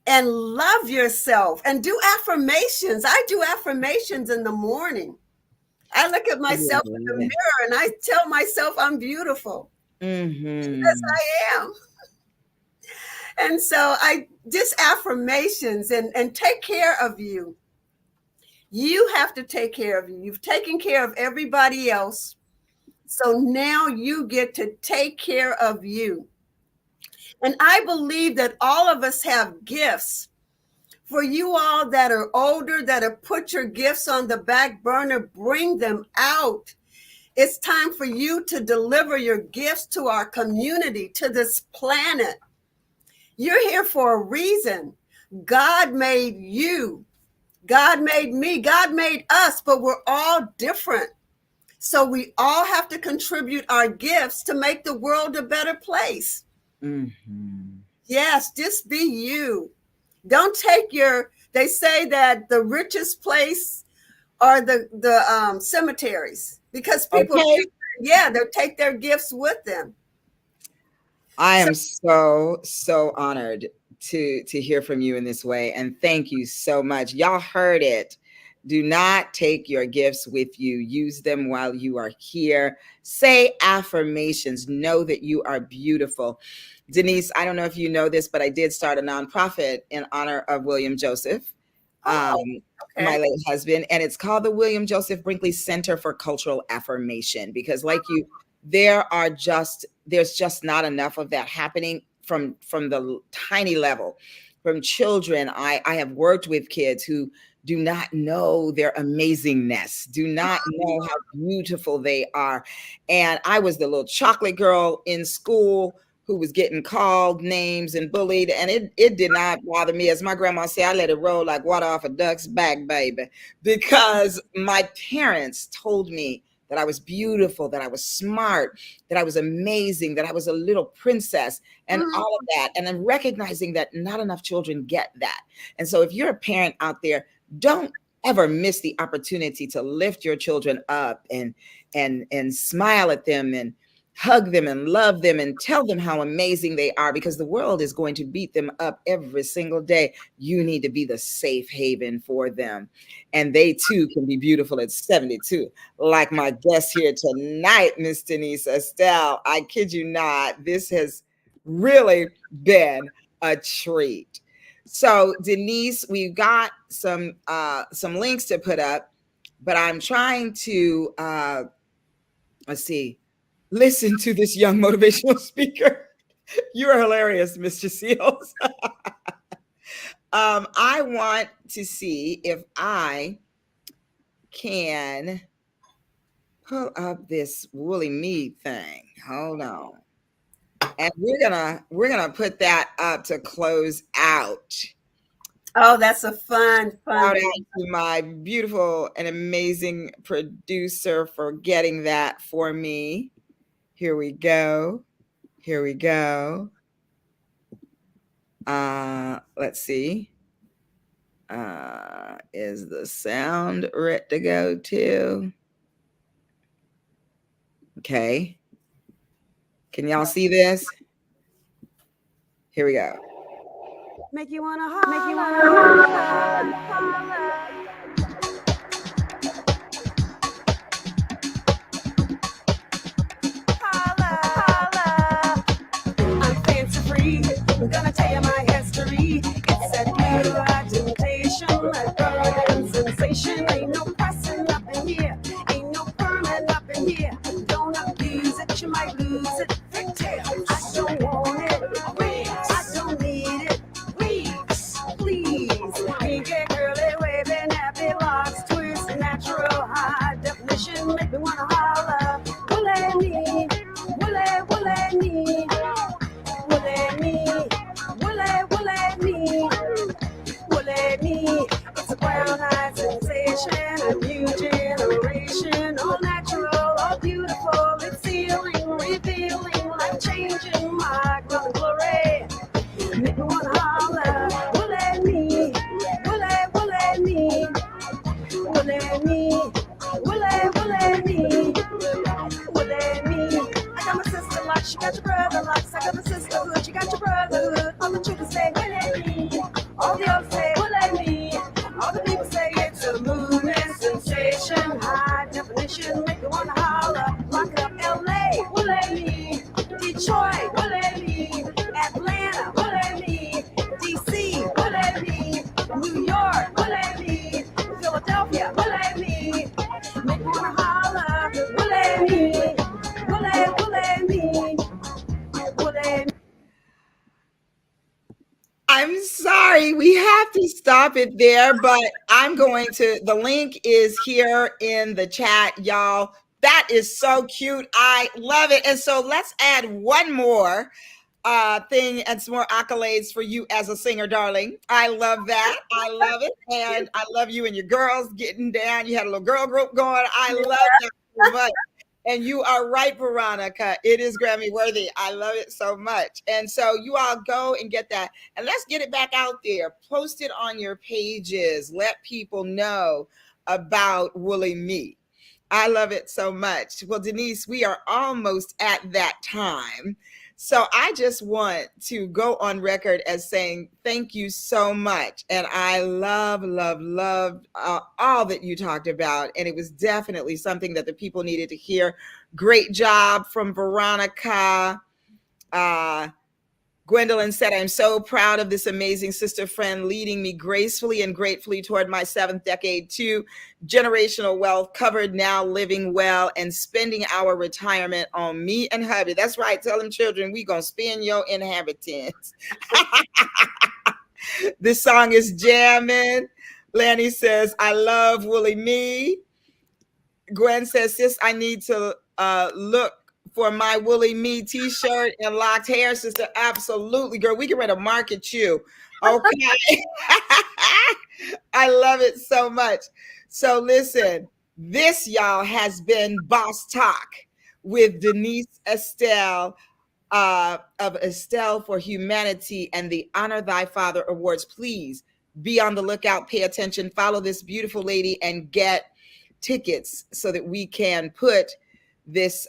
And love yourself and do affirmations. I do affirmations in the morning. I look at myself in the mirror and I tell myself I'm beautiful because I am. And so I just affirmations and take care of you. You have to take care of you. You've taken care of everybody else. So now you get to take care of you. And I believe that all of us have gifts. For you all that are older, that have put your gifts on the back burner, bring them out. It's time for you to deliver your gifts to our community, to this planet. You're here for a reason. God made you. God made me. God made us, but we're all different. So we all have to contribute our gifts to make the world a better place. Yes, just be you. Don't take they say that the richest place are the cemeteries because people, they'll take their gifts with them. I am so honored to hear from you in this way. And thank you so much. Y'all heard it. Do not take your gifts with you. Use them while you are here. Say affirmations. Know that you are beautiful. Denise, I don't know if you know this, but I did start a nonprofit in honor of William Joseph, my late husband, and it's called the William Joseph Brinkley Center for Cultural Affirmation, because like you, there's just not enough of that happening from the tiny level, from children. I have worked with kids who do not know their amazingness, do not know how beautiful they are. And I was the little chocolate girl in school who was getting called names and bullied. And it did not bother me. As my grandma said, I let it roll like water off a duck's back, baby, because my parents told me that I was beautiful, that I was smart, that I was amazing, that I was a little princess, and all of that. And I'm recognizing that not enough children get that. And so if you're a parent out there, don't ever miss the opportunity to lift your children up and smile at them and hug them and love them and tell them how amazing they are, because the world is going to beat them up every single day. You need to be the safe haven for them. And they too can be beautiful at 72. Like my guest here tonight, Miss Denise Estelle. I kid you not, this has really been a treat. So Denise, we've got some links to put up, but I'm trying to let's see, listen to this young motivational speaker. You are hilarious, Mr. Seals. I want to see if I can pull up this woolly meat thing. Hold on. And we're gonna put that up to close out. Oh, that's a fun Shout out video. to my beautiful and amazing producer for getting that for me. Here we go. Here we go. Let's see. Is the sound ready to go too? Okay. Can y'all see this? Here we go. Make you wanna holler, make you wanna holler, holler. I'm fancy free. I'm gonna tell you my history. It's that new agitation, that burning sensation. Ain't no pressing up in here, ain't no burning up in here. Don't abuse it, you might lose it. I don't want it, I don't need it. Please, me get curly, wavy, nappy locks, twist, natural, high definition, make me wanna holler. Woolly me, woolly, woolly me, woolly me, woolly me, woolly me. It's a brown-eyed sensation, a new generation, all natural, all beautiful. It's healing, revealing, life-changing, my growing glory. Make me wanna holler. Woolly me, woolly me, woolly me, woolly me, woolly me. I got my sister locks, she got your brother locks. I got my sisterhood, you got your brotherhood. All the children say woolly me, all the others say woolly me. All the people say it's a movement, sensation, high definition. Make me wanna holler. Lock it up, LA, woolly me, Detroit, woolly me, Atlanta, woolly me, DC, woolly me, New York, woolly me, Philadelphia, woolly me. Make me wanna holler. Woolly me, woolly me, woolly me. I'm sorry, we have to stop it there, but the link is here in the chat, y'all. That is so cute. I love it. And so let's add one more thing and some more accolades for you as a singer, darling. I love that. I love it. And I love you and your girls getting down. You had a little girl group going. I love that so much. And you are right, Veronica. It is Grammy worthy. I love it so much. And so you all go and get that. And let's get it back out there. Post it on your pages. Let people know about Woolly Me. I love it so much. Well, Denise, we are almost at that time. So I just want to go on record as saying thank you so much. And I love all that you talked about. And it was definitely something that the people needed to hear. Great job from Veronica. Gwendolyn said, I'm so proud of this amazing sister friend leading me gracefully and gratefully toward my 7th decade too. Generational wealth covered, now living well and spending our retirement on me and hubby. That's right. Tell them children, we gonna spend your inheritance. This song is jamming. Lanny says, I love Woolly Me. Gwen says, sis, I need to look for my Woolly Me t-shirt and locked hair, sister. Absolutely, girl. We can ready to market you. Okay. I love it so much. So listen, This, y'all, has been Boss Talk with Denise Estelle of Estelle for Humanity and the Honor Thy Father Awards. Please be on the lookout, pay attention, follow this beautiful lady, and get tickets so that we can put this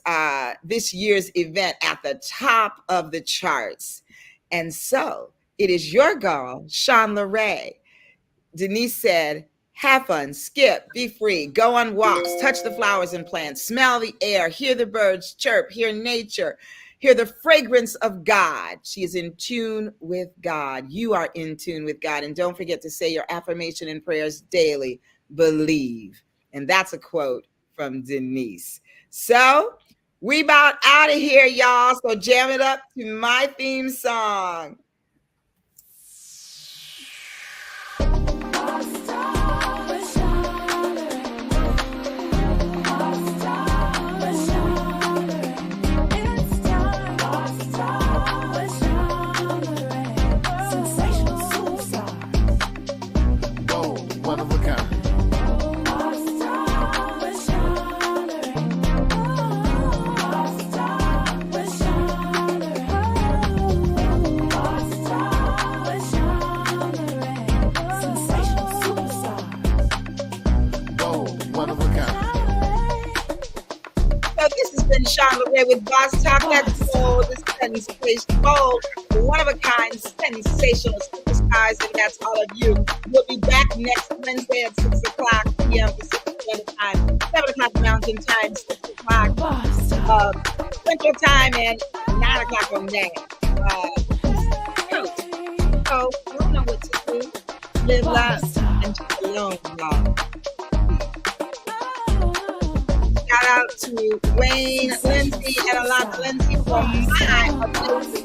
year's event at the top of the charts. And so it is your girl, Sean LeRae. Denise said, have fun, skip, be free, go on walks, touch the flowers and plants, smell the air, hear the birds chirp, hear nature, hear the fragrance of God. She is in tune with God. You are in tune with God. And don't forget to say your affirmation and prayers daily. Believe. And that's a quote from Denise. So we about out of here, y'all. So jam it up to my theme song. One of a kind. Sean LeRae with Boss Talk. That's gold, this sensation, bold, one of a kind, sensational superstars, and that's all of you. We'll be back next Wednesday at 6 o'clock p.m. Pacific Standard Time, 7 o'clock Mountain Time, 6 o'clock Central Time, and 9 o'clock on that. So, I don't know what to do. Live, love, and just alone, y'all. Shout out to Wayne Lindsay and Alana Lindsay for my ability